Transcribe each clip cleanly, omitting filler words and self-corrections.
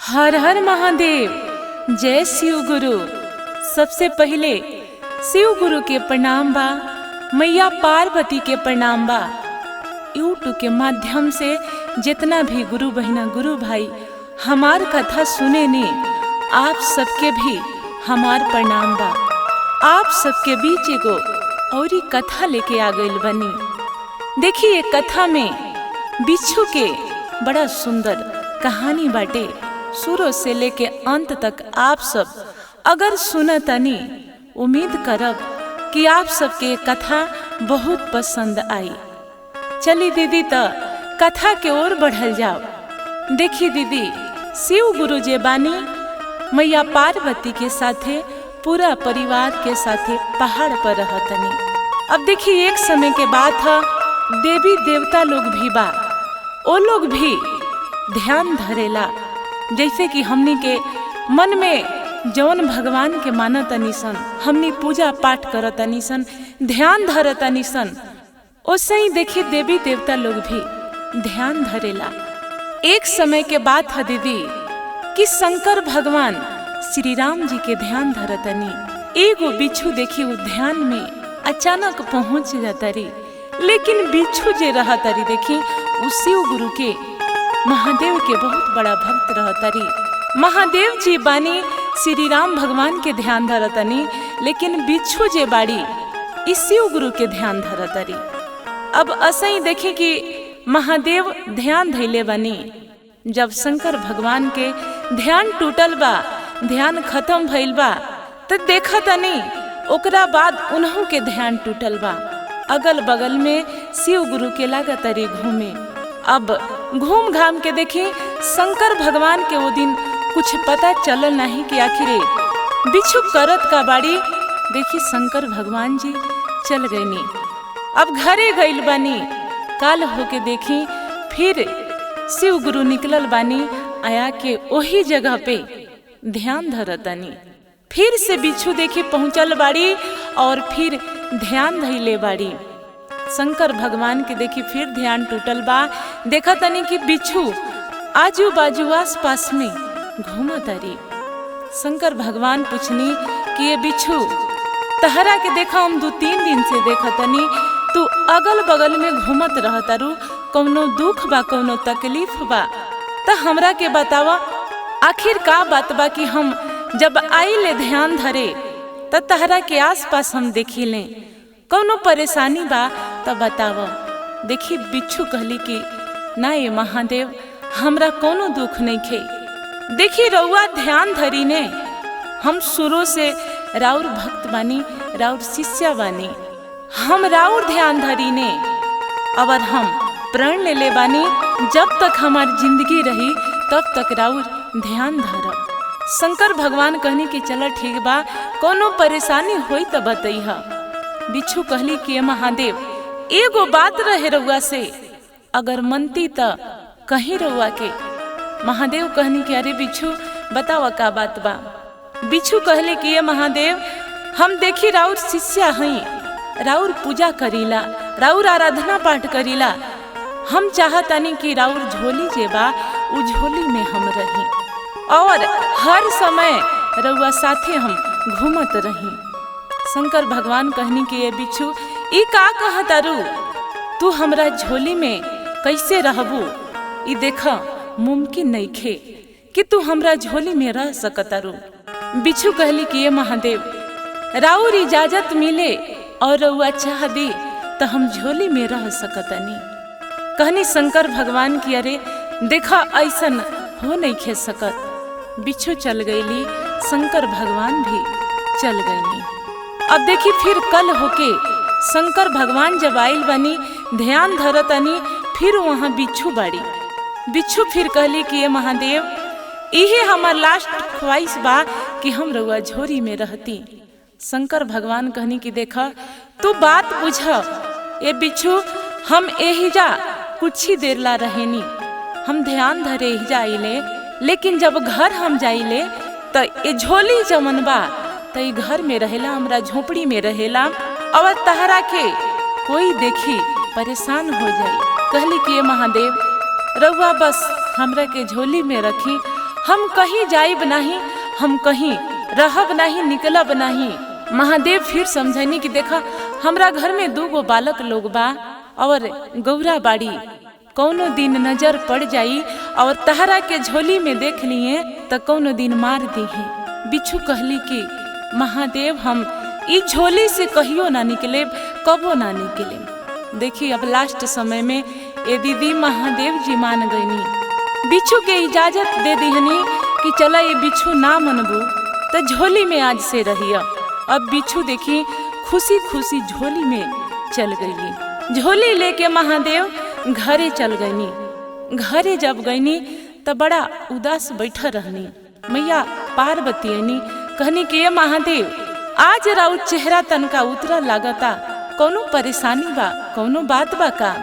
हर हर महादेव। जय शिव गुरु। सबसे पहले शिव गुरु के प्रणाम बा, मैया पार्वती के प्रणाम बा। यूट्यूब के माध्यम से जितना भी गुरु बहिना गुरु भाई हमार कथा सुने ने, आप सबके भी हमार प्रणाम बा। आप सबके बीच एगो औरी कथा लेके आ गइल बनी। देखिए कथा में बिच्छू के बड़ा सुंदर कहानी बाटे। शुरू से लेके अंत तक आप सब अगर सुनतनी, उम्मीद करब कि आप सबके कथा बहुत पसंद आई। चली दीदी तो कथा के ओर बढ़ल जाओ। देखी दीदी, शिव गुरु जे बानी मैया पार्वती के साथे पूरा परिवार के साथे पहाड़ पर रहतनी। अब देखिए एक समय के बात है, देवी देवता लोग भी बा, ओ लोग भी ध्यान धरेला। जैसे कि हमनी के मन में जौन भगवान के मानतनी सन, हमनी पूजा पाठ करतनी सन, ध्यान धरतनी सन, ओसे ही देखिए देवी देवता लोग भी ध्यान धरेला। एक समय के बात है दीदी कि शंकर भगवान श्री राम जी के ध्यान धरतनी। एगो बिच्छू देखी उ ध्यान में अचानक पहुंच जातरी, लेकिन बिच्छू जे रहतरी देखी उ शिव गुरु के महादेव के बहुत बड़ा भक्त रहतरी। महादेव जी बानी श्री राम भगवान के ध्यान धरतनी, लेकिन बिच्छू जे बाड़ी इस शिव गुरु के ध्यान धरतरी। अब असई देखे कि महादेव ध्यान धैले बनी। जब शंकर भगवान के ध्यान टूटल बा, ध्यान खत्म भइल बा, तो देखा तनी ओकरा बाद उन्हों के ध्यान टूटल बा। अगल बगल में शिव गुरु के लागतरी घूमे। अब घूम घाम के देखी शंकर भगवान के वो दिन कुछ पता चलल नहीं कि आखिर बिच्छू करत का बाड़ी। देखी शंकर भगवान जी चल गईनी। अब घरे गइल बानी। काल होके देखी फिर शिव गुरु निकलल बानी, आया के वही जगह पे ध्यान धरतनी। फिर से बिच्छू देखी पहुंचल बाड़ी और फिर ध्यान धैले बाड़ी। शंकर भगवान के देखी फिर ध्यान टूटल बा। देखा तनी कि बिच्छू आजू बाजू आस पास में घूमतरी। शंकर भगवान पूछनी कि ये बिच्छू तहरा के देखा हम 2-3 दिन से देखतनी, तू अगल बगल में घूमत रहतरू, कौनो दुख बा कौनो तकलीफ बा त हमरा के बतावा। आखिर का बात बा कि हम जब आइले ध्यान धरे त तहरा के आस पास हम देखी ले, कौनो परेशानी बा त बतावा। देखी बिच्छू कहली कि ना ये महादेव, हमरा कोनो दुख नहीं खे। देखी रउआ ध्यान धरी ने, हम शुरू से राउर भक्त बानी, राउर शिष्या बानी, हम राउर ध्यान धरी ने। अगर हम प्रण ले ले बानी, जब तक हमार जिंदगी रही तब तक राउर ध्यान धरब। शंकर भगवान कहनी कि चल ठीक बा, कोनो परेशानी होई त बतैहा। बिच्छू कहली कि महादेव एगो बात रहे रउआ से, अगर मनती त कहीं रउआ के। महादेव कहनी कि अरे बिच्छू बतावा का बात बा। बिच्छू कहले कि ये महादेव, हम देखी राउर शिष्या हई, राउर पूजा करीला, राउर आराधना पाठ करीला। हम चाहतानी कि राउर झोली जे बा उ झोली में हम रही और हर समय रउआ साथे हम घूमत रही। शंकर भगवान कहनी कि ये बिच्छू ई का कहतारू, तू हमरा झोली में कैसे रहबू? ई देखा मुमकिन नहीं खे कि तू हमरा झोली में रह सकतारू। बिच्छू कहली कि ये महादेव, राउर इजाजत मिले और रउआ चाह दी तो हम झोली में रह सकतनी। कहनी शंकर भगवान की अरे देखा ऐसन हो नहीं खे सकत। बिच्छू चल गईली, शंकर भगवान भी चल गईली। अब देखी फिर कल होके शंकर भगवान जब आइल बनी, ध्यान धरतनी, फिर वहाँ बिच्छू बाड़ी। बिच्छू फिर कहली कि ये महादेव, इहे हमार लास्ट ख्वाहिश बा कि हम रउआ झोरी में रहती। शंकर भगवान कहनी कि देखा तू बात बुझ। ये बिच्छू हम एहिजा कुछ ही देर ला रहेनी, हम ध्यान धरे एहिजा आइले, लेकिन जब घर हम जाइले तो ये झोली जमन बा तो ये घर में रहेला, हमरा झोपड़ी में रहेला, और तहरा के कोई देखी परेशान हो जाई। कहली कि ये महादेव रउआ बस हमरा के झोली में रखी, हम कहीं जाइब नहीं, हम कहीं रहब नहीं, निकलब नहीं। महादेव फिर समझनी कि देखा हमरा घर में 2 बालक लोग बा और गौरा बाड़ी, कौनो दिन नजर पड़ जाई और तहरा के झोली में देख लिए तो कौनो दिन मार दीही। बिच्छू कहली कि महादेव हम ई झोली से कहियो ना निकले, कबो ना निकले। देखी अब लास्ट समय में ये दीदी महादेव जी मान गईनी, बिच्छू के इजाजत दे दीहनी कि चला ये बिच्छू ना मनबू तो झोली में आज से रहिया। अब बिच्छू देखी खुशी खुशी झोली में चल गईली। झोली लेके महादेव घरे चल गईनी। घरे जब गईनी तो बड़ा उदास बैठा रहनी। मैया पार्वती आनी, कहनी कि ये महादेव आज राउत चेहरा तनका उतरा लागता, कौनो परेशानी बा, कौनो बात बा का?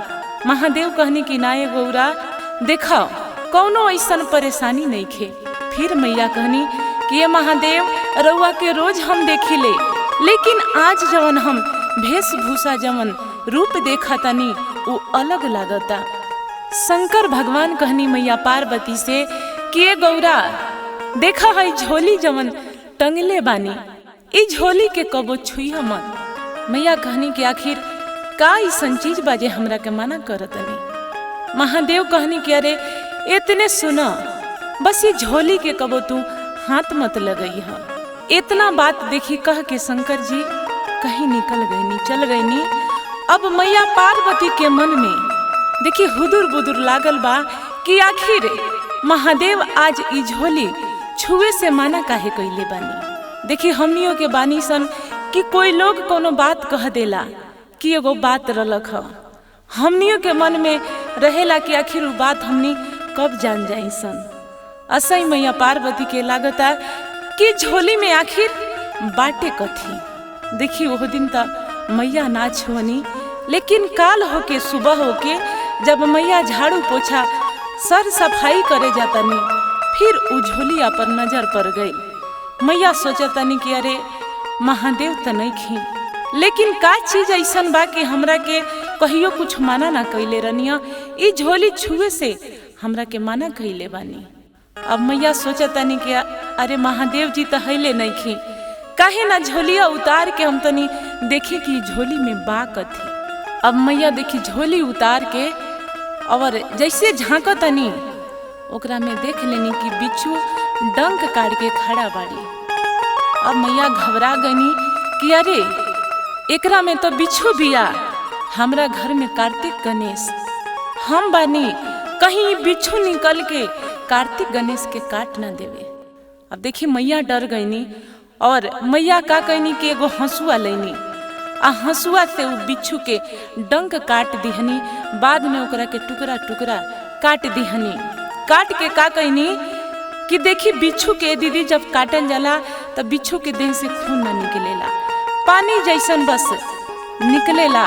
महादेव कहनी कि ना ये गौरा देखा कौनो ऐसन परेशानी नहीं खे। फिर मैया कहनी कि ये महादेव रउआ के रोज हम देखिले, लेकिन आज जवन हम वेशभूषा जवन रूप देखा तनी वो अलग लागता। शंकर भगवान कहनी मैया पार्वती से कि ये गौरा देखा है झोली जवन टंगले बानी, ई झोली के कबो छुइया मत। मैया कहनी कि आखिर का ऐसन चीज बाजे हमरा के मना करतनी। महादेव कहनी कि अरे इतने सुना, बस ये झोली के कबो तू हाथ मत लगई है। इतना बात देखी कह के शंकर जी कहीं निकल गईनी, चल गईनी। अब मैया पार्वती के मन में देखी हुदुर बुदुर लागल बा कि आखिर महादेव आज ई झोली छुए से माना काहे कइले बानी। देखी हमनियों के बानी सन कि कोई लोग कोनो बात कह देला कि एगो बात रलक ह, हमनियों के मन में रहेला कि आखिर वो बात हमनी कब जान जाई सन। असई मैया पार्वती के लागता कि झोली में आखिर बाटे कथी। देखी वो दिन तक मैया ना छुअनी, लेकिन काल होके सुबह होके जब मैया झाड़ू पोछा सर सफाई करे जातनी, फिर उ झोलिया पर नजर पड़ गई। मैया सोचतनी कि अरे महादेव तो नहीं खी, लेकिन का चीज ऐसन बा कि हमरा के कहियो कुछ माना ना कइले रनिया, ई झोली छुए से हमरा के माना कइले बानी। अब मैया सोचतनी कि अरे महादेव जी तो हईले नहीं खी, काहे ना झोलिया उतार के हम तनी देखे कि झोली में बा कथी। अब मैया देखी झोली उतार के और जैसे झांकतनी ओकरा में देख लेनी कि बिच्छू डंक काट के खड़ा बाड़ी। अब मैया घबरा गनी कि अरे एकरा में तो बिच्छू बिया, हमरा घर में कार्तिक गणेश हम बानी, कहीं बिच्छू निकल के कार्तिक गणेश के काट ना देवे। अब देखी मैया डर गईनी और मैया का कहनी कि एगो हंसुआ लेनी आ हंसुआ से वो बिच्छू के डंक काट दिहनी। बाद में ओकरा के टुकड़ा टुकड़ा काट दिहनी। काट के का कहनी कि देखी बिच्छू के दीदी जब काटल जाला तब बिच्छू के देह से खून ना निकलेला, पानी जैसन बस निकलेला।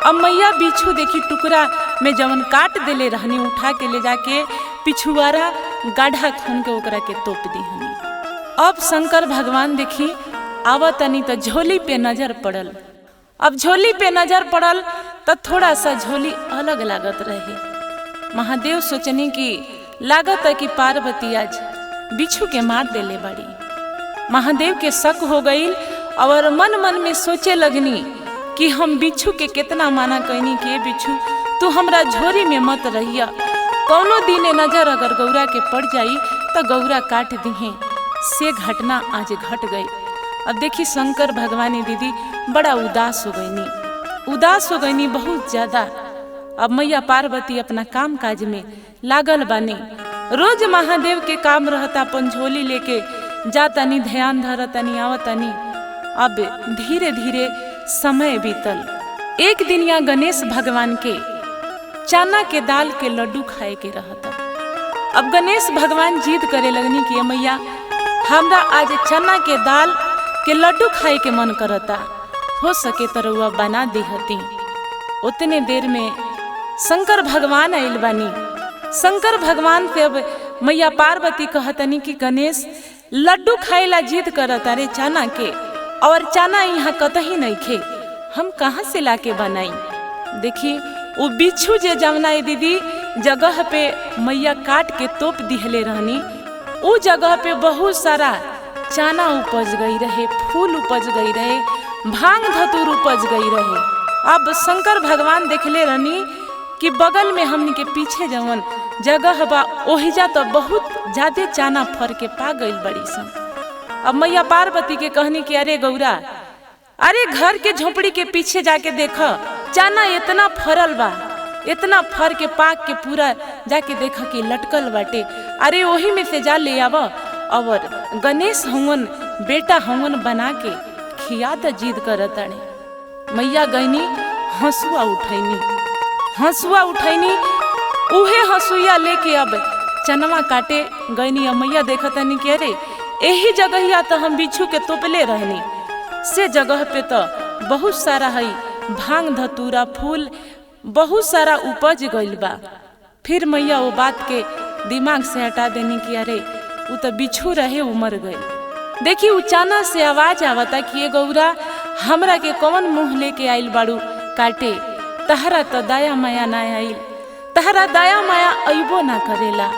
अब मैया बिच्छू देखी टुकड़ा में जवन काट देले रहनी उठा के ले जाके पिछुआरा गाढ़ा खून के ओकरा के तोप दिहनी। अब शंकर भगवान देखी आवतनी तो झोली पे नजर पड़ल। अब झोली पे नजर पड़ल तो थोड़ा सा झोली अलग लागत रहे। महादेव सोचनी कि लागत है कि पार्वती आज बिच्छू के मार देले बड़ी। महादेव के शक हो गई और मन मन में सोचे लगनी कि हम बिच्छू के कितना माना कहनी कि बिच्छू तू हमरा झोरी में मत रहिया, कौनो दिने नजर अगर गौरा के पड़ जाई तो गौरा काट दिहे। से घटना आज घट गई। अब देखी शंकर भगवानी दीदी बड़ा उदास हो गईनी बहुत ज्यादा। अब मैया पार्वती अपना काम काज में लागल बानी। रोज महादेव के काम रहता, अपन झोली लेके जातनी, ध्यान धरतनी, आवतनी। अब धीरे धीरे समय बीतल। एक दिन यहाँ गणेश भगवान के चना के दाल के लड्डू खाए के रहता। अब गणेश भगवान जिद करे लगनी कि मैया हमरा आज चना के दाल के लड्डू खाए के मन करता, हो सके तो रउआ बना देहती। उतने देर में शंकर भगवान आइल बानी। शंकर भगवान से अब मैया पार्वती कहतनी कि गणेश लड्डू खाए ला जिद करता रे चना के, और चना यहाँ कतही नहीं खे, हम कहाँ से लाके बनाई। देखी वो बिच्छू जे जमना दीदी जगह पे मैया काट के तोप दिहले रहनी, उ जगह पे बहुत सारा चना उपज गई रहे, फूल उपज गई रहे, भांग धतूर उपज गई रहे। अब शंकर भगवान देखले रहनी कि बगल में हमनी के पीछे जवन जगह बा ओहिजा तो बहुत ज्यादा चना फर के पा गई बड़ी सन। अब मैया पार्वती के कहनी कि अरे गौरा, अरे घर के झोपड़ी के पीछे जाके देख, चना इतना फरल बा, इतना फर के पाक के पूरा जाके देख कि लटकल बाटे। अरे वही में से जा ले आव और गणेश हवन बेटा हवन बना के खिया द जिद करताड़े। मैया गईनी हंसुआ उठैनी उहे हंसुआ लेके अब चनवा काटे गईनी। मैया देखतनी कि अरे यही जगहिया तो हम बिच्छू के तोपले रहनी, से जगह पे तो बहुत सारा है भांग धतूरा फूल बहुत सारा उपज गइल बा। फिर मैया वो बात के दिमाग से हटा देनी कि अरे वो तो बिच्छू रहे उमर गई। देखी उ चना से आवाज आवता कि ये गौरा, हमरा के कौन मुंह लेके आइल बाड़ू काटे, तहरा तो दया माया ना आइल, तहरा दया माया अइबो ना करेला।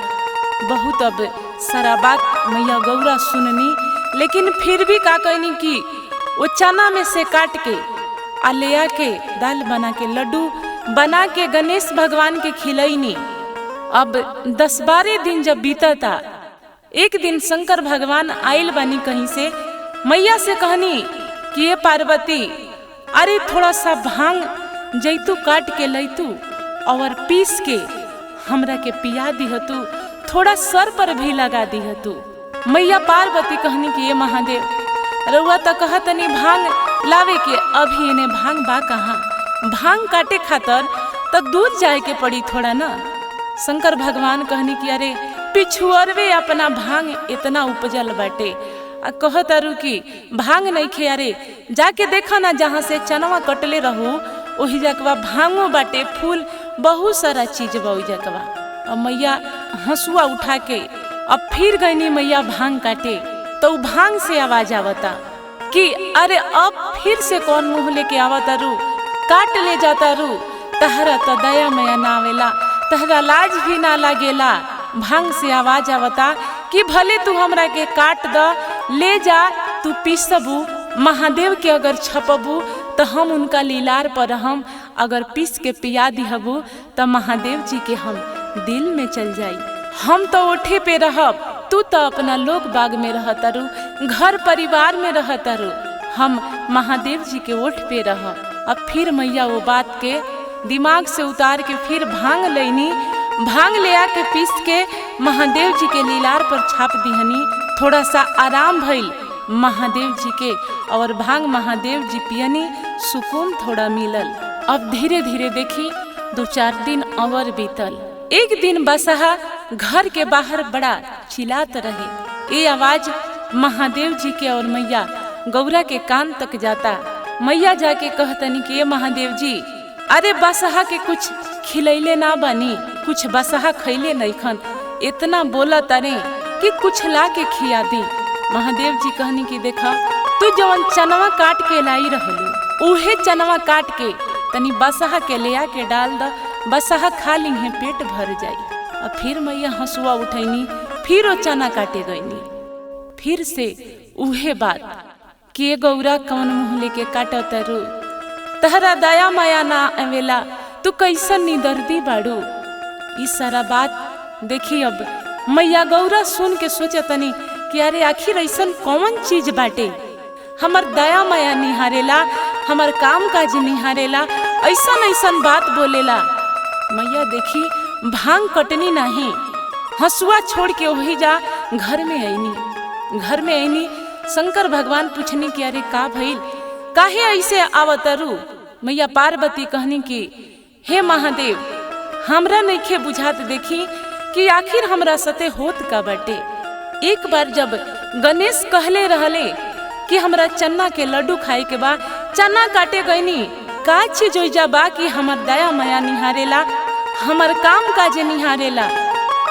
बहुत अब सारा बात मैया गौरा सुननी, लेकिन फिर भी का कहनी कि वो चना में से काट के आ ले आके दाल बना के लड्डू बना के गणेश भगवान के खिलैनी। अब 10-12 दिन जब बीता था, एक दिन शंकर भगवान आइल बानी कहीं से, मैया से कहनी कि ये पार्वती, अरे थोड़ा सा भांग जैतू काट के लैतू और पीस के हमरा के पिया दिहतू, थोड़ा सर पर भी लगा दिहतू। मैया पार्वती कहनी कि ये महादेव, रउआ तो कहतनी भांग लावे के, अभी इन्हें भांग बा कहाँ, भांग काटे खातर तो दूर जाए के पड़ी थोड़ा ना। शंकर भगवान कहनी कि अरे पिछुअरवे अपना भांग इतना उपजल बाटे, आ कहतारू कि भांग नहीं खे, अरे जाके देखा ना जहाँ से चनवा कटले रहू वही जकवा भांगो बाटे, फूल बहुत सारा चीज बा वही जकवा। अब मैया हंसुआ उठा के अब फिर गईनी मैया भांग काटे, तो भांग से आवाज आवता कि अरे अब फिर से कौन मुंह लेके आवता रू, काट ले जाता रू, तहरा तो दया माया ना आवेला, तहरा लाज भी ना लागेला। भांग से आवाज आवता कि भले तू हमरा के काट द, ले जा तू पीसबू, महादेव के अगर छपबू तो हम उनका लीलार पर हम अगर पीस के पिया दिहबू तो महादेव जी के हम दिल में चल जाई। हम तो ओठे पे रहब, तू तो अपना लोक बाग में रहतरू, घर परिवार में रहतरू, हम महादेव जी के ओठ पे रह। अब फिर मैया वो बात के दिमाग से उतार के फिर भांग लेनी, भांग ले आके पीस के महादेव जी के लीलार पर छाप दिहनी। थोड़ा सा आराम भइल महादेव जी के, और भांग महादेव जी पियनी, सुकून थोड़ा मिलल। अब धीरे धीरे देखी 2-4 दिन और बीतल। एक दिन बसहा घर के बाहर बड़ा चिल्लात रहे, ये आवाज महादेव जी के और मैया गौरा के कान तक जाता। मैया जाके कहतनी कि ये महादेव जी, अरे बसहा के कुछ खिलैले ना बनी, कुछ बसहा खैले नहीं खन, इतना बोला तारे कि कुछ ला के खिया दी। महादेव जी कहनी कि देखा, तू जवन चनवा काट के लाई रहलू, उहे चनवा काट के तनी बसहा के ले आके डाल द, बसहा खा ली है, पेट भर जाई। अब फिर मैया हंसुआ उठैनी, फिर वो चना काटे गईनी। फिर से उहे बात कि ये गौरा कौन मुँह लेके काटत रू, तहरा दया माया ना आवेला, तू कैसन निदर्दी बाड़ू। ई सारा बात देखी अब मैया गौरा सुन के सोचतनी कि अरे आखिर ऐसन कौन चीज बाटे, हमर दया माया निहारेला, हमर काम काज निहारेला, ऐसन ऐसन बात बोलेला। मैया देखी भांग कटनी नहीं, हंसुआ छोड़ के वही जा घर में आईनी। शंकर भगवान पूछनी कि अरे का भइल, काहे ऐसे आवतरू। मैया पार्वती कहनी कि हे महादेव, हमरा नइखे बुझात देखी कि आखिर हमरा सते होत का बाटे। एक बार जब गणेश कहले रहले कि हमरा चन्ना के लड्डू खाए के बा, चन्ना काटे गईनी, का चीज ओइजा बा कि हमर दया माया निहारेला, हमर काम काज निहारेला।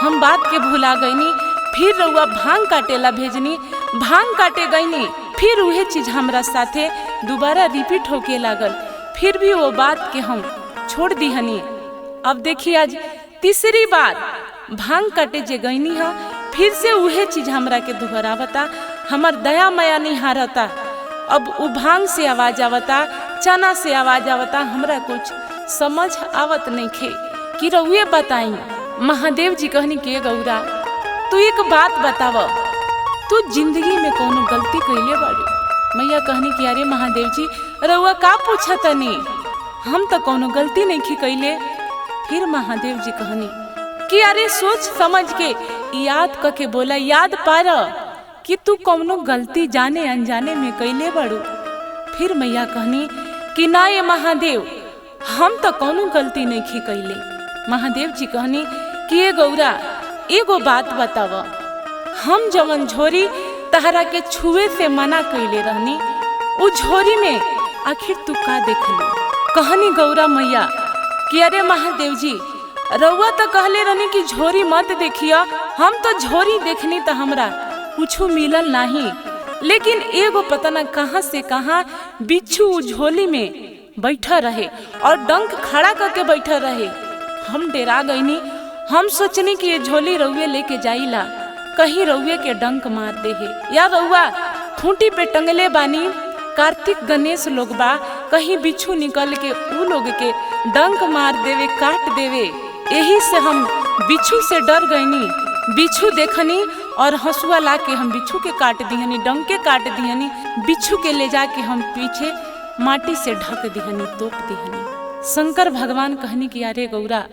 हम बात के भुला गईनी, फिर रउआ भांग काटेला भेजनी, भांग काटे गईनी, फिर उहे चीज हमरा साथे दोबारा रिपीट होके लागल, फिर भी वो बात के हम छोड़ दीहनी। अब देखिए आज तीसरी बार भांग काटे जे गईनी है, फिर से उहे चीज हमरा के दोहरावता, हमर दया माया निहारता। अब उ भांग से आवाज आवता, चना से आवाज आवता, हमरा कुछ समझ आवत नहीं खे कि रउए बताई। महादेव जी कहनी के गौरा तू एक बात बताव, तू जिंदगी में कोनो गलती कैले बाड़ी। मैया कहनी कि अरे महादेव जी रउआ का पूछा तनी, हम तो कोनो गलती नहीं की कैले। फिर महादेव जी कहनी कि अरे सोच समझ के याद करके बोला, याद पार कि तू कोनो गलती जाने अनजाने में कैले बाड़ू। फिर मैया कहनी कि ना ये महादेव हम तो कोनो गलती नहीं की कैले। महादेव जी कहनी कि ये गौरा एगो बात बताव, हम जवन झोरी तहरा के छुए से मना कैले रहनी, उ झोरी में आखिर तू का देखलू। कहनी गौरा मैया कि अरे महादेव जी रउआ तो कहले रहनी कि झोरी मत देखिया, हम तो झोरी देखनी तो हमरा कुछ मिलल नहीं, लेकिन एगो पता न कहाँ से कहाँ बिच्छू झोली में बैठा रहे और डंक खड़ा करके बैठा रहे। हम डरा गईनी, हम सोचनी कि ये झोली रउए लेके जाइला, कहीं रउए के डंक मार दे है, या रउआ खूंटी पे टंगले बानी, कार्तिक गणेश लोग बा, कहीं बिच्छू निकल के उ लोग के डंक मार देवे, काट देवे। यही से हम बिच्छू से डर गईनी। बिच्छू देखनी और हंसुआ ला के हम बिच्छू के काट दिहनी, डंक के काट दिहनी। बिच्छू के ले जाके हम पीछे माटी से ढक दिहनी, तोप दिहनी। शंकर भगवान कहनी कि अरे गौरा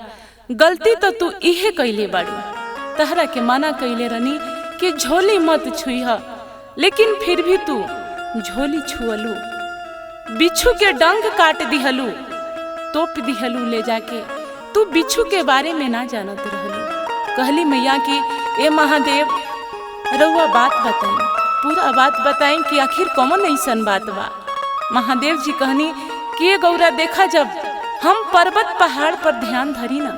गलती तो तू इहे कैले बाड़ू, तहरा के मना कैले रहनी कि झोली मत छुईह, लेकिन फिर भी तू झोली छुअलू, बिच्छू के डंक काट दिहलू, तोप दिहलू ले जाके। तू बिच्छू के बारे में ना जानत रहलू। कहली मैया कि ए महादेव रउआ बात बताई, पूरा बात बताई कि आखिर कौन ऐसन बात बा। महादेव जी कहनी कि ये गौरा देखा, जब हम पर्वत पहाड़ पर ध्यान धरी ना,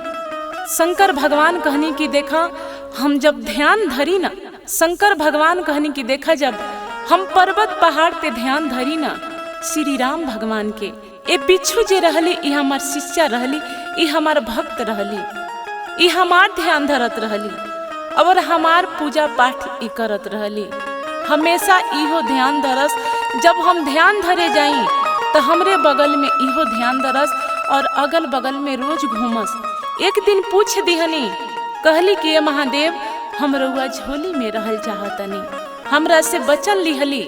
शंकर भगवान कहनी कि देखा हम जब ध्यान धरी ना, शंकर भगवान कहनी कि देखा जब हम पर्वत पहाड़ पे ध्यान धरी ना, श्री राम भगवान के ए बिच्छू जे रहली ई हमार शिष्या रहली, ई हमार भक्त रहली, ई हमार ध्यान धरत रहली और हमार पूजा पाठ ई करत रहली। हमेशा इहो ध्यान धरस, जब हम ध्यान धरे जाई तो हमरे बगल में इहो ध्यान धरस और अगल बगल में रोज घूमस। एक दिन पूछ दिहनी, कहली कि ये महादेव हम रउआ झोली में रहल चाहतनी, हमरा से बचल लिहली।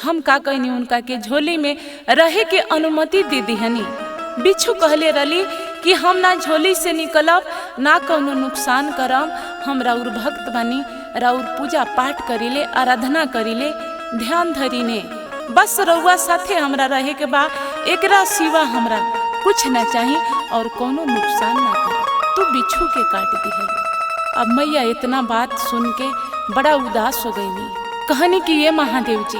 हम का कहनी उनका के झोली में रहे के अनुमति दे दिहनी। बिच्छू कहले रली कि हम ना झोली से निकलब, ना कौनो नुकसान करम, हम राउर भक्त बनी, राउर पूजा पाठ करीले, आराधना करीले, ध्यान धरीने, बस रउआ साथे हमरा रहे के बा, एकरा सिवा हमरा कुछ ना चाही और कोनो नुकसान ना करे। तू बिच्छू के काट दिहली। अब मैया इतना बात सुन के बड़ा उदास हो गईनी। कहनी कि ये महादेव जी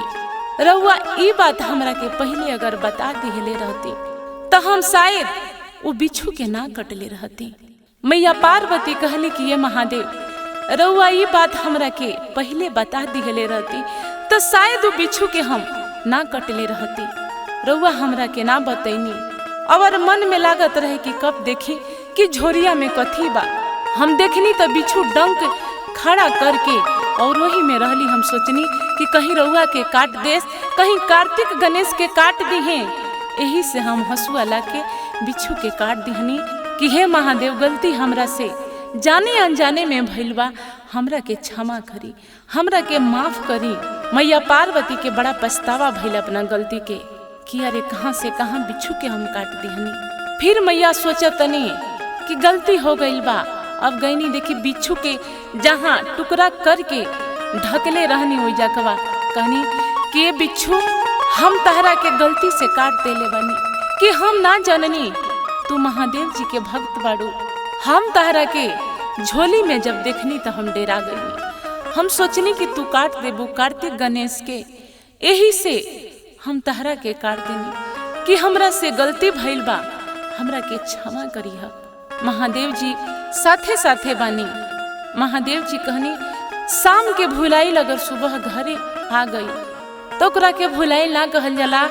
रउआ ई बात हमरा के पहले अगर बता दिहले रहती तो हम शायद वो बिच्छू के ना कटले रहती। मैया पार्वती कहली कि ये महादेव रउआ ई बात हमरा के पहले बता दिहले रहती तो शायद वो बिच्छू के हम ना कटले रहती। रउआ हमरा के ना बतैनी और मन में लागत रहे कि कब देखी कि झोरिया में कथी बा। हम देखनी तो बिच्छू डंक खड़ा करके और वही में रहली। हम सोचनी कि कहीं रउआ के काट देस, कहीं कार्तिक गणेश के काट दिहे। यही से हम हंसुआ ला के बिच्छू के काट दिहनी कि हे महादेव गलती हमरा से जाने अनजाने में भइल बा, हमरा के क्षमा करी, हमरा के माफ करी। मैया पार्वती के बड़ा पछतावा भइल अपना गलती के कि अरे कहाँ से कहाँ बिच्छू के हम काट दिहनी। फिर मैया सोचतनी कि गलती हो गई बा। अब गईनी देखी बिच्छू के जहाँ टुकड़ा करके ढकले रहनी हो जाकवा। कहनी कि ये बिच्छू हम तहरा के गलती से काट देले बनी कि हम ना जननी तू महादेव जी के भक्त बाड़ू। हम तहरा के झोली में जब देखनी तो हम डेरा गई। हम सोचनी कि तू काट देबू कार्तिक गणेश के, यही से हम तहरा के काट देनी कि हमरा से गलती भइल बा, हमरा के क्षमा करीह। महादेव जी साथे साथे बानी। महादेव जी कहनी शाम के भुलाइल अगर सुबह घरे आ गई तो ओकरा के भुलाइल ना कहल जाला।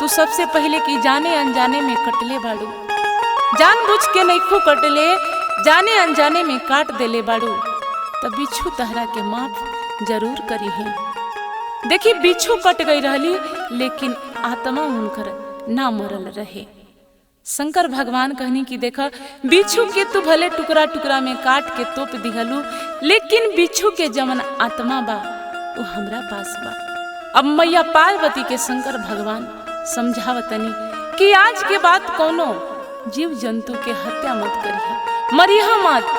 तू सबसे पहले कि जाने अनजाने में कटले बाड़ू, जानबूझ के नहीं खू कटले, जाने अनजाने में काट देले बाड़ू। तब बिच्छू तहरा के माफ जरूर करी है। देखी बिच्छू कट गई रहली, लेकिन आत्मा उनकर ना मरल रहे। शंकर भगवान कहनी कि देखा बिच्छू के तू भले टुकड़ा टुकड़ा में काट के तोप दिहलू, लेकिन बिच्छू के जमन आत्मा बा वो हमरा पास बा। अब मैया पार्वती के शंकर भगवान समझावतनी कि आज के बाद कोनो जीव जंतु के हत्या मत करिहा, मरिहा मत।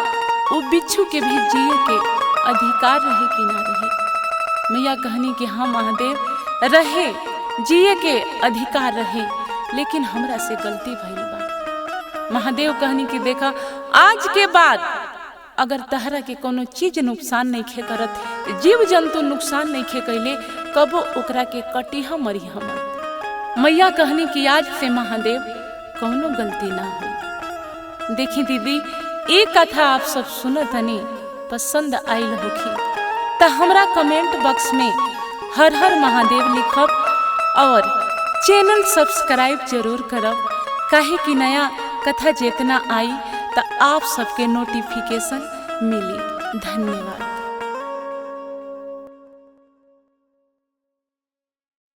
वो बिच्छू के भी जिए के अधिकार रहे कि ना रहे। मैया कहनी कि हाँ महादेव, रहे जिए के अधिकार रहे, लेकिन हमरा से गलती भइल बा। महादेव कहनी कि देखा आज के बाद अगर तहरा के कोनो चीज नुकसान नहीं खे करत, जीव जंतु नुकसान नहीं खे कैले, कबो ओकरा के कटिहा मरिहा मत। मैया कहनी कि आज से महादेव कोनो गलती ना हुई। देखी दीदी, एक कथा आप सब सुनत हनी, पसंद आइल होखी त हमरा कमेंट बॉक्स में हर हर महादेव लिखब और चैनल सब्सक्राइब जरूर करब, काहे कि नया कथा जितना आई तो आप सबके नोटिफिकेशन मिली। धन्यवाद।